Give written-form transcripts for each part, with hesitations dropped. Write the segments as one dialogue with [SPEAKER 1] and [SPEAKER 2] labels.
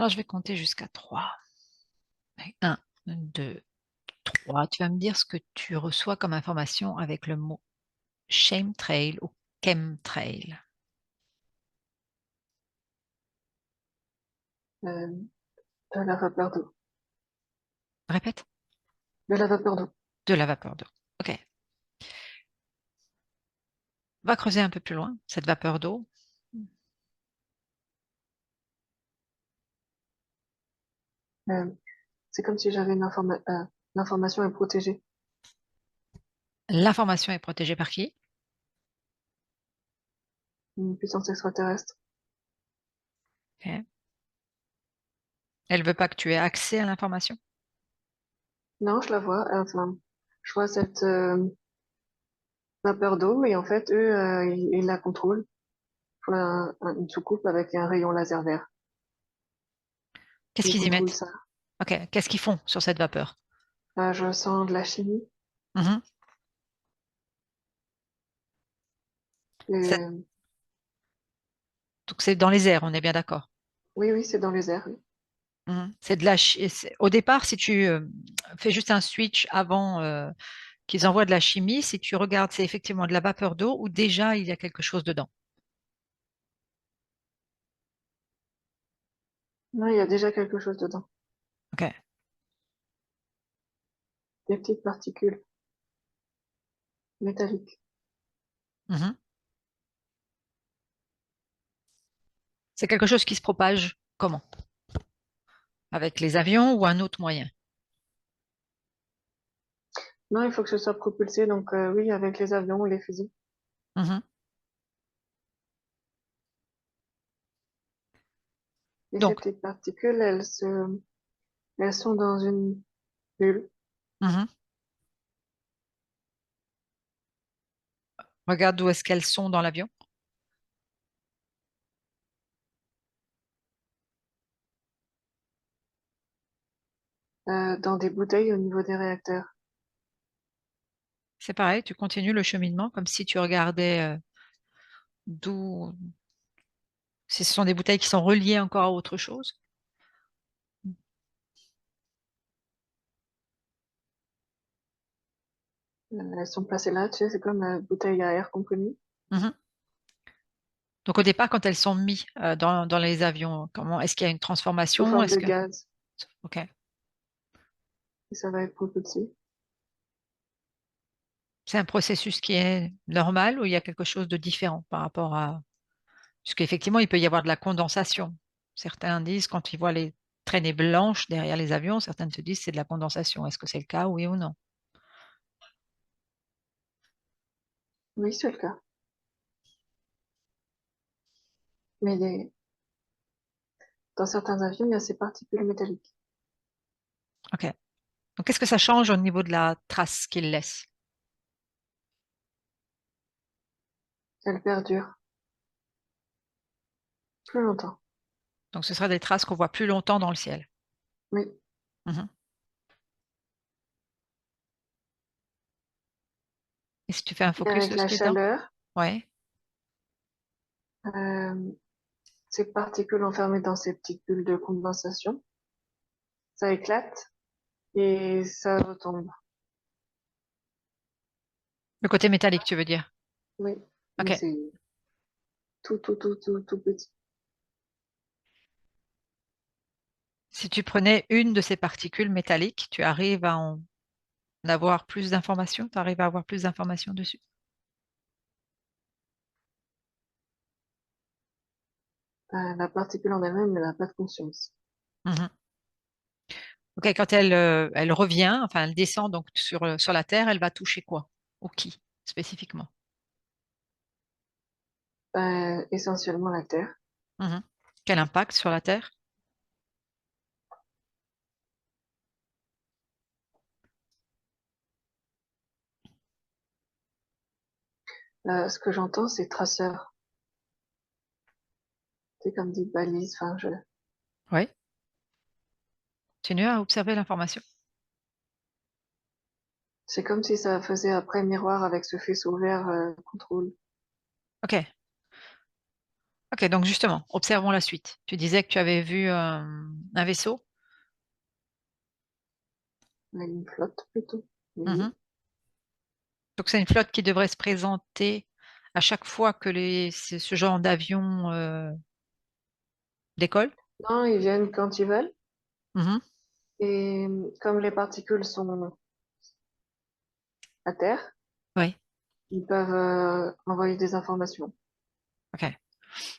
[SPEAKER 1] Alors, je vais compter jusqu'à 3. 1, 2, 3. Tu vas me dire ce que tu reçois comme information avec le mot chemtrail ou chemtrail.
[SPEAKER 2] Euh, de la vapeur d'eau.
[SPEAKER 1] Répète.
[SPEAKER 2] De la vapeur d'eau.
[SPEAKER 1] De la vapeur d'eau. OK. Va creuser un peu plus loin, cette vapeur d'eau.
[SPEAKER 2] Euh, c'est comme si j'avais l'information est protégée.
[SPEAKER 1] L'information est protégée par qui?
[SPEAKER 2] Une puissance extraterrestre.
[SPEAKER 1] OK. Elle veut pas que tu aies accès à l'information?
[SPEAKER 2] Non, je la vois. Enfin, je vois cette vapeur d'eau et en fait, eux, ils la contrôlent. Je vois une soucoupe avec un rayon laser vert.
[SPEAKER 1] Qu'est-ce
[SPEAKER 2] Ils
[SPEAKER 1] qu'ils y
[SPEAKER 2] contrôlent
[SPEAKER 1] mettent?
[SPEAKER 2] ça.
[SPEAKER 1] OK. Qu'est-ce qu'ils font sur cette vapeur?
[SPEAKER 2] Je sens de la chimie.
[SPEAKER 1] Mhm. C'est-
[SPEAKER 2] Et...
[SPEAKER 1] Donc c'est dans les airs, on est bien d'accord.
[SPEAKER 2] Oui, oui, c'est dans les airs. Oui.
[SPEAKER 1] Mhm. C'est de la au départ, si tu fais juste un switch avant qu'ils envoient de la chimie, si tu regardes, c'est effectivement de la vapeur d'eau ou déjà il y a quelque chose dedans.
[SPEAKER 2] Non, il y a déjà quelque chose dedans.
[SPEAKER 1] OK.
[SPEAKER 2] Des petites particules métalliques.
[SPEAKER 1] Mhm. C'est quelque chose qui se propage comment? Avec les avions ou un autre moyen?
[SPEAKER 2] Non, il faut que ce soit propulsé, donc oui, avec les avions ou les fusils.
[SPEAKER 1] Mhm.
[SPEAKER 2] Et ces
[SPEAKER 1] Donc,
[SPEAKER 2] petites particules, elles sont dans une bulle.
[SPEAKER 1] mhm. Regarde d'où est-ce qu'elles sont dans l'avion.
[SPEAKER 2] Dans des bouteilles au niveau des réacteurs.
[SPEAKER 1] C'est pareil, tu continues le cheminement comme si tu regardais d'où, si ce sont des bouteilles qui sont reliées encore à autre chose.
[SPEAKER 2] Elles sont placées là, tu sais, c'est comme bouteille à air comprimé.
[SPEAKER 1] Mhm. Donc au départ, quand elles sont mises dans les avions, comment est-ce qu'il y a une
[SPEAKER 2] Sous
[SPEAKER 1] transformation?
[SPEAKER 2] forme
[SPEAKER 1] Est-ce
[SPEAKER 2] de
[SPEAKER 1] que
[SPEAKER 2] gaz.
[SPEAKER 1] OK.
[SPEAKER 2] Et ça va être propulsé.
[SPEAKER 1] C'est un processus qui est normal ou il y a quelque chose de différent par rapport à... Parce qu'effectivement, il peut y avoir de la condensation. Certains disent quand ils voient les traînées blanches derrière les avions, certains se disent c'est de la condensation. Est-ce que c'est le cas, oui ou non?
[SPEAKER 2] Oui, c'est le cas. Mais dans certains avions, il y a ces particules métalliques.
[SPEAKER 1] OK. Donc qu'est-ce que ça change au niveau de la trace qu'ils laissent?
[SPEAKER 2] Elles perdurent plus longtemps.
[SPEAKER 1] Donc ce sera des traces qu'on voit plus longtemps dans le ciel.
[SPEAKER 2] Oui.
[SPEAKER 1] Mhm. Et si tu fais un
[SPEAKER 2] Et
[SPEAKER 1] focus
[SPEAKER 2] avec la
[SPEAKER 1] dessus dedans?
[SPEAKER 2] chaleur,
[SPEAKER 1] Ouais.
[SPEAKER 2] euh, ces particules enfermées dans ces petites bulles de condensation, ça éclate et ça retombe.
[SPEAKER 1] Le côté métallique, tu veux dire?
[SPEAKER 2] Oui. Mais
[SPEAKER 1] OK.
[SPEAKER 2] c'est tout petit.
[SPEAKER 1] Si tu prenais une de ces particules métalliques, tu arrives à en avoir plus d'informations? Tu arrives à avoir plus d'informations dessus?
[SPEAKER 2] La particule en elle-même, elle n'a pas de conscience.
[SPEAKER 1] Mhm. OK, quand elle revient, enfin elle descend donc sur la Terre, elle va toucher quoi? Ou qui spécifiquement?
[SPEAKER 2] Essentiellement la Terre.
[SPEAKER 1] Mhm. Quel impact sur la Terre?
[SPEAKER 2] Ce que j'entends, c'est traceur. C'est comme des balises. Enfin,
[SPEAKER 1] Oui. Continue à observer l'information.
[SPEAKER 2] c'est comme si ça faisait après miroir avec ce faisceau vert contrôle.
[SPEAKER 1] OK. Ok, donc justement, observons la suite. Tu disais que tu avais vu un vaisseau.
[SPEAKER 2] Une flotte plutôt.
[SPEAKER 1] Mhm.
[SPEAKER 2] Oui.
[SPEAKER 1] Donc c'est une flotte qui devrait se présenter à chaque fois que ce genre d'avion décolle.
[SPEAKER 2] Non, ils viennent quand ils veulent.
[SPEAKER 1] Mhm.
[SPEAKER 2] Et comme les particules sont à terre,
[SPEAKER 1] Oui,
[SPEAKER 2] ils peuvent envoyer des informations.
[SPEAKER 1] ok.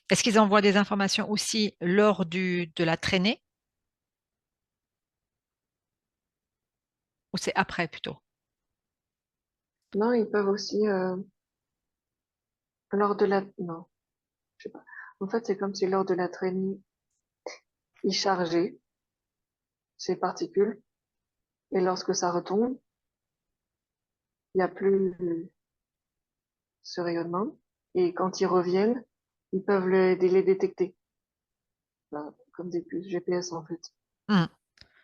[SPEAKER 1] Est-ce qu'ils envoient des informations aussi lors de la traînée ou c'est après plutôt?
[SPEAKER 2] Non, ils peuvent aussi, lors de la... Non, je sais pas. En fait, c'est comme si lors de la traînée, ils chargeaient ces particules. Et lorsque ça retombe, il n'y a plus ce rayonnement. Et quand ils reviennent, ils peuvent les détecter, comme des puces GPS en fait.
[SPEAKER 1] Mhm.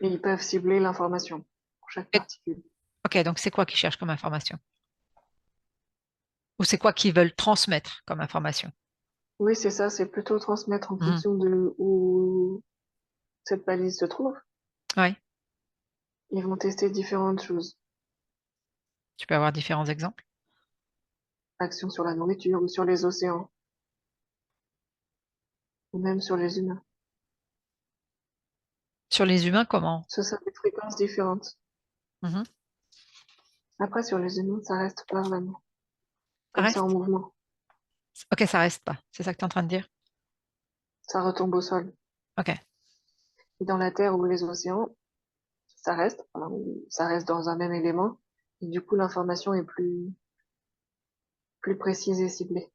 [SPEAKER 2] Et ils peuvent cibler l'information pour chaque
[SPEAKER 1] Et-
[SPEAKER 2] particule.
[SPEAKER 1] Ok, donc c'est quoi qu'ils cherchent comme information? Ou c'est quoi qu'ils veulent transmettre comme information?
[SPEAKER 2] Oui, c'est ça, c'est plutôt transmettre en
[SPEAKER 1] Mhm.
[SPEAKER 2] fonction de où cette balise se trouve.
[SPEAKER 1] Oui,
[SPEAKER 2] Ils vont tester différentes choses.
[SPEAKER 1] tu peux avoir différents exemples.
[SPEAKER 2] Action sur la nourriture ou sur les océans, ou même sur les humains.
[SPEAKER 1] Sur les humains, comment?
[SPEAKER 2] Ce sont des fréquences différentes.
[SPEAKER 1] Mhm.
[SPEAKER 2] Après, sur les humains, ça reste pas vraiment.
[SPEAKER 1] Ça
[SPEAKER 2] Comme c'est en
[SPEAKER 1] reste?
[SPEAKER 2] mouvement.
[SPEAKER 1] Ok, ça reste pas. C'est ça que tu es en train de dire?
[SPEAKER 2] Ça retombe au sol.
[SPEAKER 1] Ok.
[SPEAKER 2] Et dans la terre ou les océans, ça reste, enfin, ça reste dans un même élément. Et du coup, l'information est plus précise et ciblée.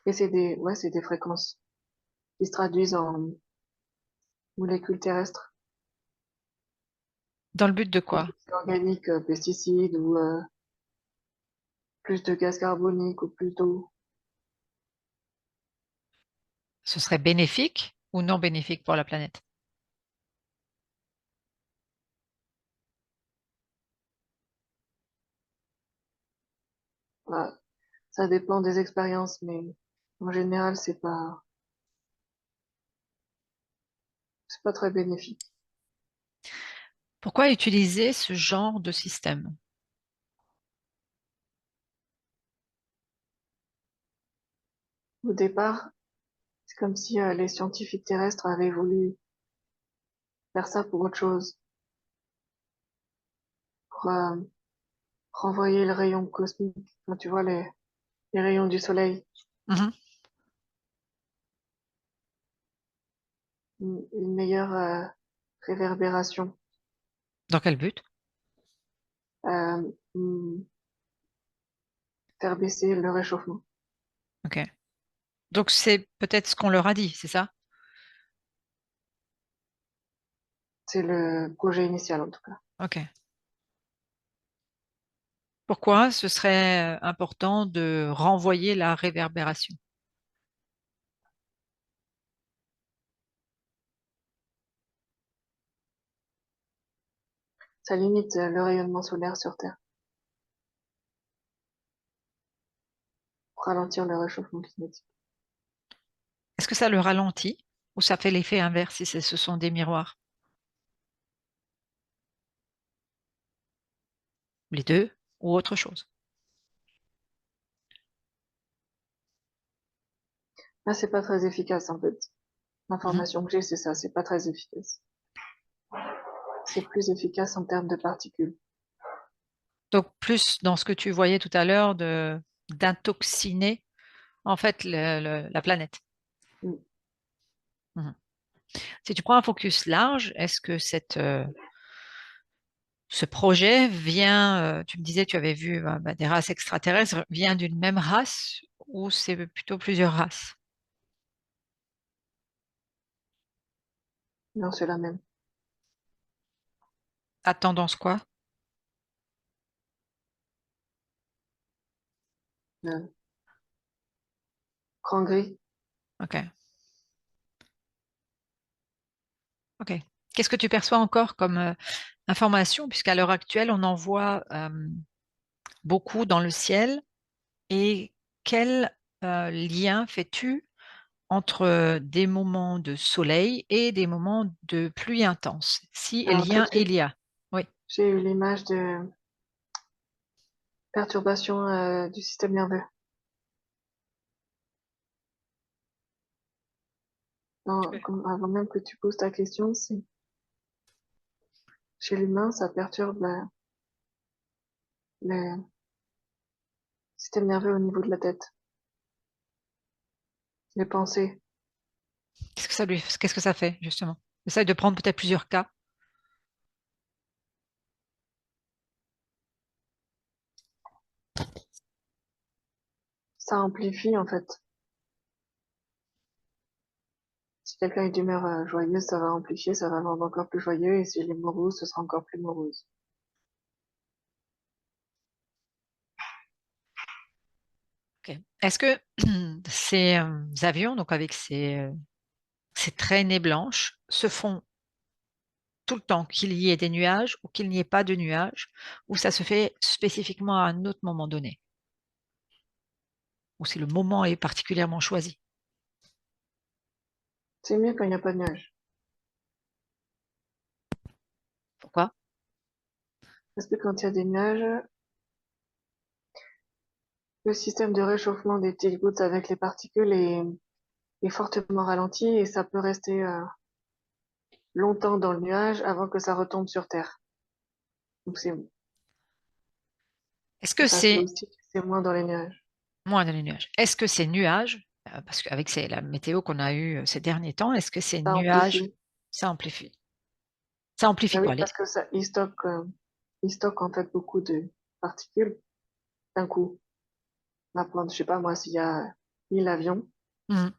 [SPEAKER 2] Et c'est des fréquences qui se traduisent en molécules terrestres.
[SPEAKER 1] Dans le but de quoi?
[SPEAKER 2] Composés organiques, pesticides ou plus de gaz carbonique ou plus d'eau.
[SPEAKER 1] Ce serait bénéfique ou non bénéfique pour la planète?
[SPEAKER 2] Voilà. Ça dépend des expériences, mais en général, c'est pas très bénéfique.
[SPEAKER 1] Pourquoi utiliser ce genre de système?
[SPEAKER 2] Au départ, c'est comme si les scientifiques terrestres avaient voulu faire ça pour autre chose, pour renvoyer le rayon cosmique. Quand tu vois les rayons du soleil,
[SPEAKER 1] Mhm.
[SPEAKER 2] une meilleure réverbération,
[SPEAKER 1] Dans quel but?
[SPEAKER 2] euh, mm, faire baisser le réchauffement.
[SPEAKER 1] Ok. Donc c'est peut-être ce qu'on leur a dit, c'est ça?
[SPEAKER 2] C'est le projet initial en tout cas.
[SPEAKER 1] Ok. Pourquoi ce serait important de renvoyer la réverbération?
[SPEAKER 2] Ça limite le rayonnement solaire sur Terre pour ralentir le réchauffement climatique.
[SPEAKER 1] Est-ce que ça le ralentit ou ça fait l'effet inverse si ce sont des miroirs? Les deux ou autre chose?
[SPEAKER 2] Là, c'est pas très efficace en fait.
[SPEAKER 1] Mhm.
[SPEAKER 2] L'information que j'ai, c'est ça, c'est pas très efficace. C'est plus efficace en termes de particules.
[SPEAKER 1] Donc plus dans ce que tu voyais tout à l'heure de d'intoxiner en fait la planète.
[SPEAKER 2] Mm.
[SPEAKER 1] Mhm. Si tu prends un focus large, est-ce que ce projet vient, tu me disais, tu avais vu des races extraterrestres, vient d'une même race ou c'est plutôt plusieurs races?
[SPEAKER 2] Non, c'est la même.
[SPEAKER 1] À tendance quoi?
[SPEAKER 2] Le grand gris.
[SPEAKER 1] Ok, ok. Qu'est-ce que tu perçois encore comme information, puisqu'à l'heure actuelle, on en voit beaucoup dans le ciel et quel lien fais-tu entre des moments de soleil et des moments de pluie intense? Si
[SPEAKER 2] Alors tout
[SPEAKER 1] lien
[SPEAKER 2] de suite,
[SPEAKER 1] il y a. Oui.
[SPEAKER 2] j'ai eu l'image de perturbation du système nerveux. Non, avant même que tu poses ta question, c'est chez l'humain, ça perturbe le système nerveux au niveau de la tête, les pensées.
[SPEAKER 1] Qu'est-ce que ça fait, justement? Essaye de prendre peut-être plusieurs cas.
[SPEAKER 2] Ça amplifie en fait. Si quelqu'un est d'humeur joyeuse, ça va amplifier, ça va le rendre encore plus joyeux, et si il est morose, ce sera encore plus morose.
[SPEAKER 1] Ok. Est-ce que ces avions, donc avec ces traînées blanches, se font tout le temps, qu'il y ait des nuages ou qu'il n'y ait pas de nuages, ou ça se fait spécifiquement à un autre moment donné, ou si le moment est particulièrement choisi?
[SPEAKER 2] C'est mieux quand il n'y a pas de nuages.
[SPEAKER 1] Pourquoi?
[SPEAKER 2] Parce que quand il y a des nuages, le système de réchauffement des petites gouttes avec les particules est fortement ralenti et ça peut rester longtemps dans le nuage avant que ça retombe sur Terre. Donc
[SPEAKER 1] Est-ce que
[SPEAKER 2] ça se fait
[SPEAKER 1] c'est
[SPEAKER 2] aussi, c'est moins dans les nuages.
[SPEAKER 1] moins dans les nuages? Est-ce que ces nuages, parce qu'avec la météo qu'on a eue ces derniers temps, est-ce que ces
[SPEAKER 2] Ça
[SPEAKER 1] nuages,
[SPEAKER 2] amplifie.
[SPEAKER 1] ça amplifie? Ça amplifie
[SPEAKER 2] Ah oui,
[SPEAKER 1] quoi?
[SPEAKER 2] parce que il stocke en fait beaucoup de particules d'un coup. On va prendre, je sais pas moi, s'il y a 1000 avions
[SPEAKER 1] Mhm.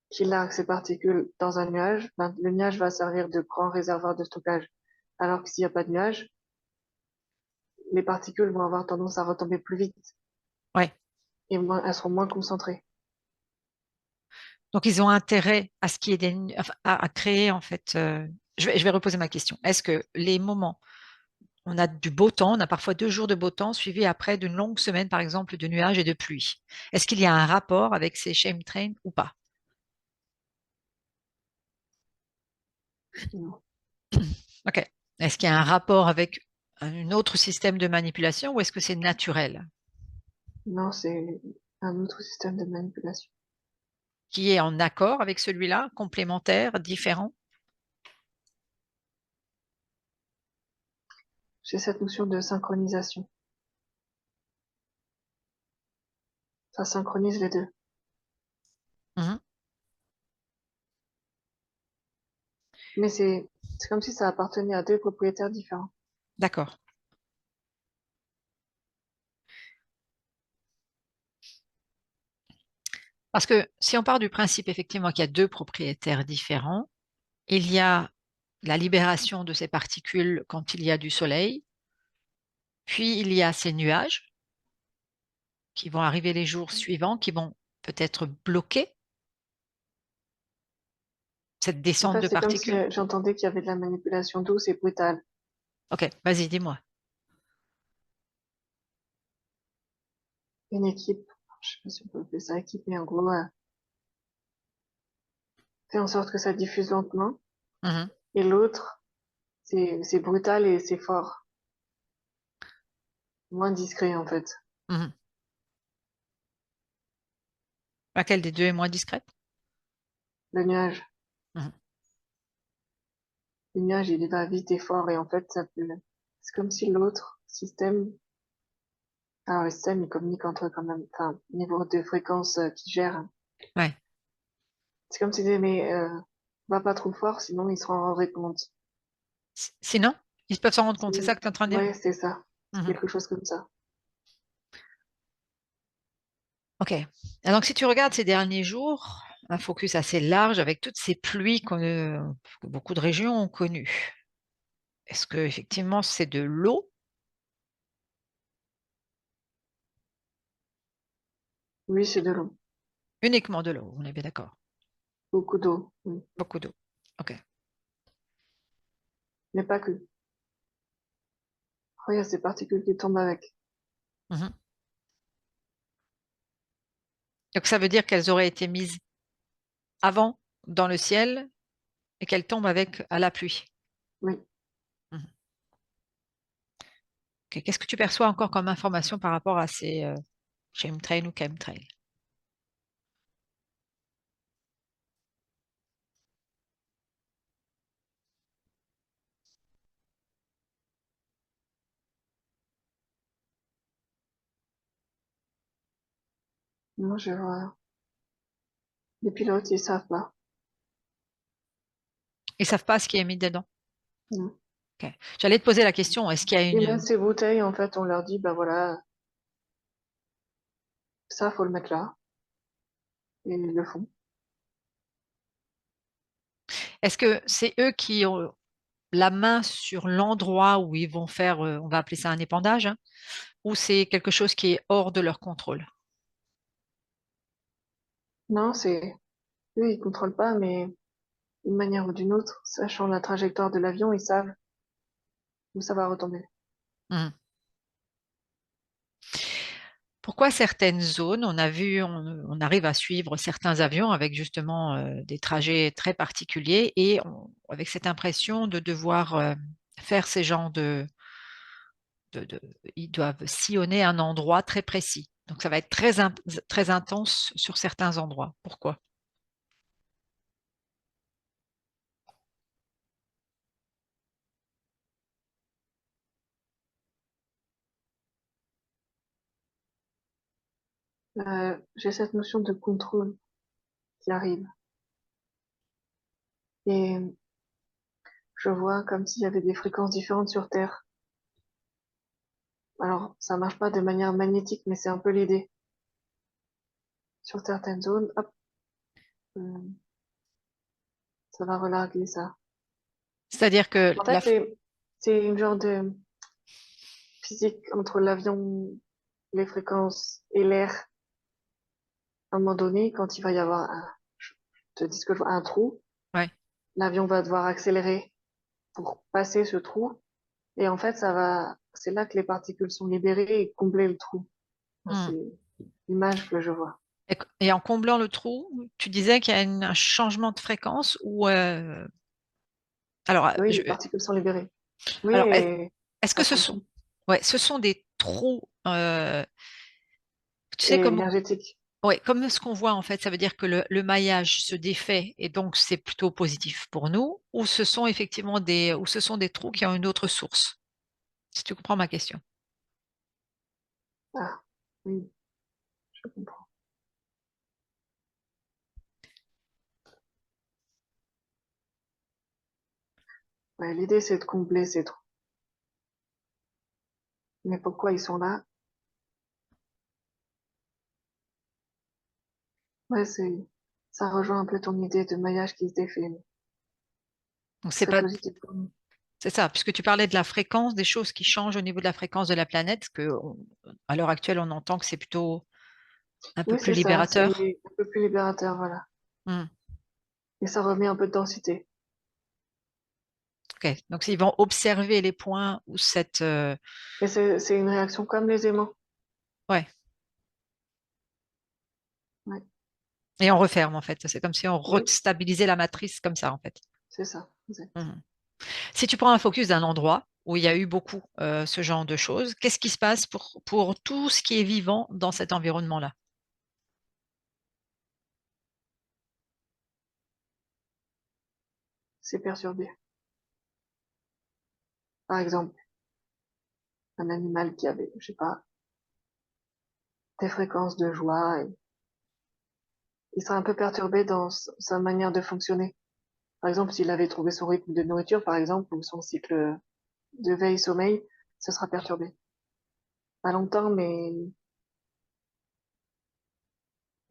[SPEAKER 2] qui larguent ces particules dans un nuage, ben, le nuage va servir de grand réservoir de stockage. Alors que s'il n'y a pas de nuage, les particules vont avoir tendance à retomber plus vite
[SPEAKER 1] Ouais.
[SPEAKER 2] et elles seront moins concentrées.
[SPEAKER 1] Donc ils ont intérêt à ce qu'il y ait enfin, à créer en fait. Je vais reposer ma question. Est-ce que les moments, on a du beau temps, on a parfois 2 jours de beau temps suivis après d'une longue semaine, par exemple, de nuages et de pluie. Est-ce qu'il y a un rapport avec ces chemtrails ou pas?
[SPEAKER 2] Non,
[SPEAKER 1] Ok. Est-ce qu'il y a un rapport avec un autre système de manipulation ou est-ce que c'est naturel,
[SPEAKER 2] non, c'est un autre système de manipulation.
[SPEAKER 1] qui est en accord avec celui-là, complémentaire, différent?
[SPEAKER 2] J'ai cette notion de synchronisation. Ça synchronise les deux.
[SPEAKER 1] Mhm.
[SPEAKER 2] Mais c'est comme si ça appartenait à deux propriétaires différents.
[SPEAKER 1] D'accord. Parce que si on part du principe effectivement qu'il y a deux propriétaires différents, il y a la libération de ces particules quand il y a du soleil, puis il y a ces nuages qui vont arriver les jours suivants, qui vont peut-être bloquer cette
[SPEAKER 2] En
[SPEAKER 1] descente
[SPEAKER 2] fait,
[SPEAKER 1] de
[SPEAKER 2] c'est comme si
[SPEAKER 1] particules.
[SPEAKER 2] j'entendais qu'il y avait de la manipulation douce et brutale.
[SPEAKER 1] Ok, vas-y, dis-moi.
[SPEAKER 2] Une équipe, je sais pas si on peut appeler ça équipe, mais en gros, fait en sorte que ça diffuse lentement.
[SPEAKER 1] Mhm,
[SPEAKER 2] Et l'autre, c'est brutal et c'est fort. Moins discret, en fait.
[SPEAKER 1] mhm. Laquelle des deux est moins discrète?
[SPEAKER 2] Le nuage.
[SPEAKER 1] Mhm.
[SPEAKER 2] Le nuage, il va vite et fort et en fait, c'est comme si l'autre système, alors le système, il communique entre eux quand même, enfin, niveau de fréquence qui gère.
[SPEAKER 1] Ouais.
[SPEAKER 2] C'est comme si disait, mais va pas trop fort, sinon ils se rendraient compte.
[SPEAKER 1] Sinon, ils peuvent s'en rendre compte, c'est ça
[SPEAKER 2] Si-
[SPEAKER 1] que tu es en train de dire?
[SPEAKER 2] Ouais, c'est ça. C'est
[SPEAKER 1] Mhm.
[SPEAKER 2] quelque chose comme ça.
[SPEAKER 1] Ok. Et donc, si tu regardes ces derniers jours, un focus assez large avec toutes ces pluies que beaucoup de régions ont connues, est-ce que effectivement c'est de l'eau,
[SPEAKER 2] Oui, c'est de l'eau.
[SPEAKER 1] uniquement de l'eau, on est bien d'accord?
[SPEAKER 2] Beaucoup d'eau. Oui.
[SPEAKER 1] Beaucoup d'eau. Ok.
[SPEAKER 2] Mais pas que. Oh, il y a ces particules qui tombent avec.
[SPEAKER 1] Mhm. Donc ça veut dire qu'elles auraient été mises avant dans le ciel et qu'elles tombent avec à la pluie.
[SPEAKER 2] Oui.
[SPEAKER 1] Mhm. Ok. Qu'est-ce que tu perçois encore comme information par rapport à ces chemtrails ou chemtrails?
[SPEAKER 2] Moi, je vois. Les pilotes, ils savent pas.
[SPEAKER 1] Ils savent pas ce qui est mis dedans.
[SPEAKER 2] Non.
[SPEAKER 1] Ok. J'allais te poser la question, est-ce qu'il y a
[SPEAKER 2] Et même
[SPEAKER 1] une...
[SPEAKER 2] ces bouteilles, en fait, on leur dit, bah voilà, ça, faut le mettre là. Et ils le font.
[SPEAKER 1] Est-ce que c'est eux qui ont la main sur l'endroit où ils vont faire, on va appeler ça un épandage, hein, ou c'est quelque chose qui est hors de leur contrôle?
[SPEAKER 2] Non, c'est, eux, ils contrôlent pas, mais d'une manière ou d'une autre, sachant la trajectoire de l'avion, ils savent où ça va retomber.
[SPEAKER 1] Mhm. Pourquoi certaines zones, on a vu, on arrive à suivre certains avions avec justement des trajets très particuliers et avec cette impression de devoir faire ces genres ils doivent sillonner un endroit très précis. Donc ça va être très intense sur certains endroits. Pourquoi?
[SPEAKER 2] J'ai cette notion de contrôle qui arrive. Et je vois comme s'il y avait des fréquences différentes sur Terre. Alors, ça marche pas de manière magnétique, mais c'est un peu l'idée. Sur certaines zones, hop, euh, ça va relarguer ça.
[SPEAKER 1] C'est-à-dire que
[SPEAKER 2] En fait, c'est une genre de physique entre l'avion, les fréquences et l'air. À un moment donné, quand il va y avoir je te dis ce que je vois, un trou,
[SPEAKER 1] ouais.
[SPEAKER 2] l'avion va devoir accélérer pour passer ce trou. Et en fait, c'est là que les particules sont libérées et combler le trou. Enfin,
[SPEAKER 1] Hmm.
[SPEAKER 2] c'est l'image que je vois.
[SPEAKER 1] Et en comblant le trou, tu disais qu'il y a un changement de fréquence ou alors,
[SPEAKER 2] Oui, les particules sont libérées. Oui,
[SPEAKER 1] alors
[SPEAKER 2] et
[SPEAKER 1] est-ce que
[SPEAKER 2] ça fonctionne.
[SPEAKER 1] ouais, ce sont des trous, tu sais
[SPEAKER 2] Et
[SPEAKER 1] comment,
[SPEAKER 2] énergétique.
[SPEAKER 1] ouais, comme ce qu'on voit en fait, ça veut dire que le maillage se défait et donc c'est plutôt positif pour nous, ou ce sont effectivement ou ce sont des trous qui ont une autre source, si tu comprends ma question.
[SPEAKER 2] Ah, oui, je comprends. Ouais, l'idée, c'est de combler ces trous. Mais pourquoi ils sont là? Ouais, ça rejoint un peu ton idée de maillage qui se défait. Mais
[SPEAKER 1] Donc
[SPEAKER 2] ce
[SPEAKER 1] c'est
[SPEAKER 2] serait
[SPEAKER 1] pas,
[SPEAKER 2] positif pour nous.
[SPEAKER 1] c'est ça, puisque tu parlais de la fréquence, des choses qui changent au niveau de la fréquence de la planète, à l'heure actuelle on entend que c'est plutôt un peu
[SPEAKER 2] Oui,
[SPEAKER 1] plus
[SPEAKER 2] c'est ça, c'est
[SPEAKER 1] libérateur.
[SPEAKER 2] un peu plus libérateur, voilà.
[SPEAKER 1] Hmm.
[SPEAKER 2] Et ça remet un peu de densité.
[SPEAKER 1] Ok, donc ils vont observer les points où
[SPEAKER 2] Et c'est une réaction comme les aimants.
[SPEAKER 1] ouais,
[SPEAKER 2] Ouais,
[SPEAKER 1] et on referme en fait. C'est comme si on
[SPEAKER 2] oui,
[SPEAKER 1] restabilisait la matrice comme ça en fait.
[SPEAKER 2] c'est ça, exact.
[SPEAKER 1] Mhm. Si tu prends un focus d'un endroit où il y a eu beaucoup ce genre de choses, qu'est-ce qui se passe pour tout ce qui est vivant dans cet environnement-là?
[SPEAKER 2] C'est perturbé. Par exemple, un animal qui avait, je sais pas, des fréquences de joie, et il serait un peu perturbé dans sa manière de fonctionner. Par exemple, s'il avait trouvé son rythme de nourriture, par exemple, ou son cycle de veille-sommeil, ce sera perturbé. Pas longtemps, mais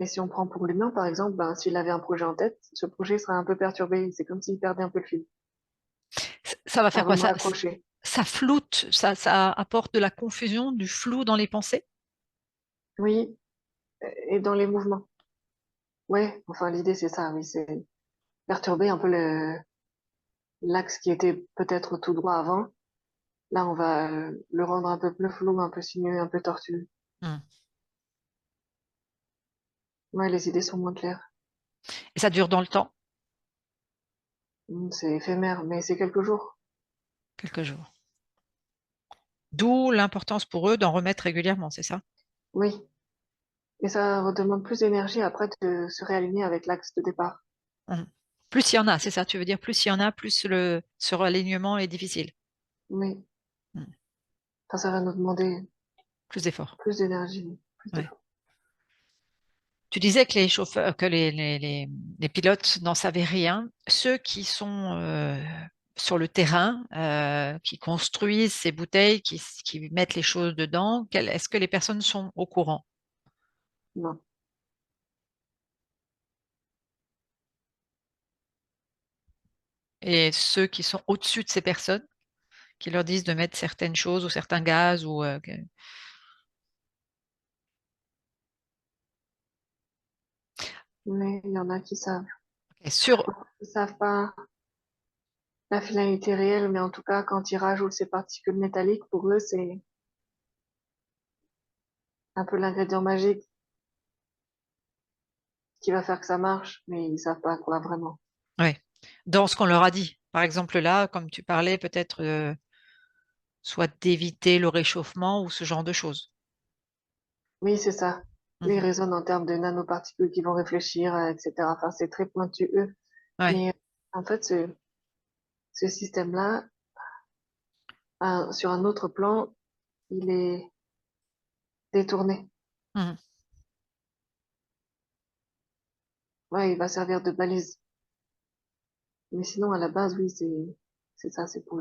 [SPEAKER 2] si on prend pour l'humain, par exemple, ben, s'il avait un projet en tête, ce projet sera un peu perturbé. C'est comme s'il perdait un peu le fil.
[SPEAKER 1] Ça va
[SPEAKER 2] À
[SPEAKER 1] faire quoi?
[SPEAKER 2] vraiment accrocher.
[SPEAKER 1] Ça floute, ça apporte de la confusion, du flou dans les pensées?
[SPEAKER 2] Oui, et dans les mouvements. Ouais, enfin, l'idée, c'est ça, oui, c'est perturber un peu l'axe qui était peut-être tout droit avant. Là, on va le rendre un peu plus flou, un peu sinueux, un peu tortueux.
[SPEAKER 1] Hmm.
[SPEAKER 2] Ouais, les idées sont moins claires.
[SPEAKER 1] Et ça dure dans le temps,
[SPEAKER 2] C'est éphémère, mais c'est quelques jours.
[SPEAKER 1] quelques jours. D'où l'importance pour eux d'en remettre régulièrement, c'est ça?
[SPEAKER 2] Oui. Et ça redemande plus d'énergie après de se réaligner avec l'axe de départ.
[SPEAKER 1] Mhm. Plus il y en a, c'est ça, tu veux dire, plus il y en a, plus ce réalignement est difficile.
[SPEAKER 2] Oui.
[SPEAKER 1] Mhm.
[SPEAKER 2] Enfin, ça va nous demander
[SPEAKER 1] Plus d'efforts.
[SPEAKER 2] plus d'énergie, plus
[SPEAKER 1] Ouais.
[SPEAKER 2] d'efforts.
[SPEAKER 1] Tu disais que les chauffeurs, que les pilotes n'en savaient rien. Ceux qui sont sur le terrain, qui construisent ces bouteilles, qui mettent les choses dedans, est-ce que les personnes sont au courant?
[SPEAKER 2] Non.
[SPEAKER 1] Et ceux qui sont au-dessus de ces personnes, qui leur disent de mettre certaines choses ou certains gaz ou
[SPEAKER 2] Mais il y en a qui savent.
[SPEAKER 1] sur,
[SPEAKER 2] Ils savent pas la finalité réelle, mais en tout cas, quand ils rajoutent ces particules métalliques, pour eux, c'est un peu l'ingrédient magique qui va faire que ça marche, mais ils savent pas quoi vraiment.
[SPEAKER 1] ouais, dans ce qu'on leur a dit. Par exemple là, comme tu parlais, peut-être soit d'éviter le réchauffement ou ce genre de choses.
[SPEAKER 2] Oui, c'est ça. Ils
[SPEAKER 1] Mhm.
[SPEAKER 2] raisonnent en termes de nanoparticules qui vont réfléchir, etc. Enfin, c'est très pointu, eux.
[SPEAKER 1] Ouais.
[SPEAKER 2] Mais en fait, ce système-là, sur un autre plan, il est détourné.
[SPEAKER 1] Mhm.
[SPEAKER 2] Ouais, il va servir de balise. Mais sinon, à la base, oui, c'est ça, c'est pour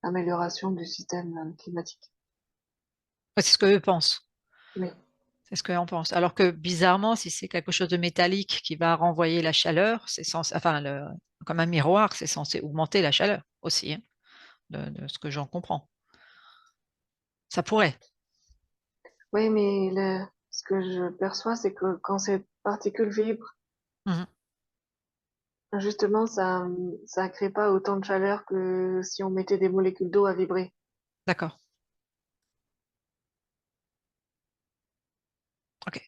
[SPEAKER 2] l'amélioration du système climatique.
[SPEAKER 1] Ouais, c'est ce qu'eux pensent.
[SPEAKER 2] Oui,
[SPEAKER 1] C'est ce qu'on pense. Alors que bizarrement, si c'est quelque chose de métallique qui va renvoyer la chaleur, c'est censé, enfin, comme un miroir, c'est censé augmenter la chaleur aussi, hein, de ce que j'en comprends. Ça pourrait.
[SPEAKER 2] oui, mais ce que je perçois, c'est que quand ces particules vibrent,
[SPEAKER 1] Mhm.
[SPEAKER 2] justement, ça crée pas autant de chaleur que si on mettait des molécules d'eau à vibrer.
[SPEAKER 1] D'accord. OK.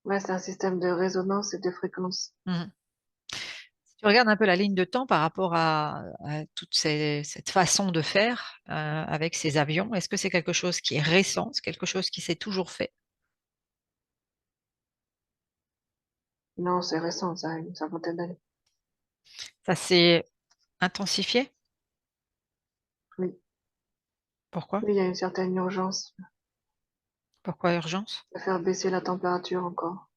[SPEAKER 2] Ouais, c'est un système de résonance et de fréquence.
[SPEAKER 1] Mhm. Si tu regardes un peu la ligne de temps par rapport à toute cette façon de faire avec ces avions, est-ce que c'est quelque chose qui est récent, c'est quelque chose qui s'est toujours fait?
[SPEAKER 2] Non, c'est récent, ça a une cinquantaine d'années.
[SPEAKER 1] Ça s'est intensifié?
[SPEAKER 2] Oui.
[SPEAKER 1] Pourquoi?
[SPEAKER 2] Oui, il y a une certaine urgence
[SPEAKER 1] Pourquoi urgence?
[SPEAKER 2] de faire baisser la température encore.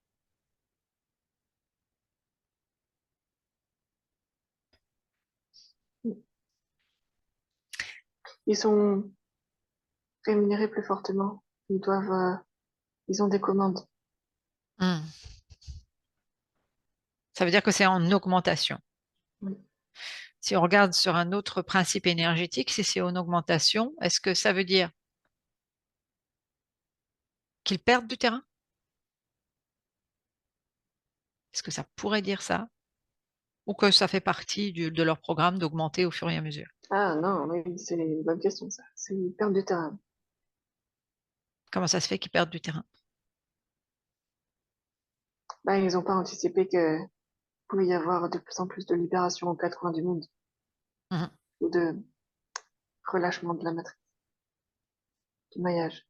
[SPEAKER 2] Ils sont rémunérés plus fortement. Ils ont des commandes.
[SPEAKER 1] Hmm. Ça veut dire que c'est en augmentation.
[SPEAKER 2] Oui.
[SPEAKER 1] Si on regarde sur un autre principe énergétique, si c'est en augmentation, est-ce que ça veut dire qu'ils perdent du terrain? Est-ce que ça pourrait dire ça? Ou que ça fait partie de leur programme d'augmenter au fur et à mesure?
[SPEAKER 2] Ah non, oui, c'est une bonne question, ça. C'est une perte du terrain.
[SPEAKER 1] Comment ça se fait qu'ils perdent du terrain?
[SPEAKER 2] Bah, ils n'ont pas anticipé que pouvait y avoir de plus en plus de libération aux quatre coins du monde
[SPEAKER 1] Mhm.
[SPEAKER 2] ou de relâchement de la matrice, du maillage.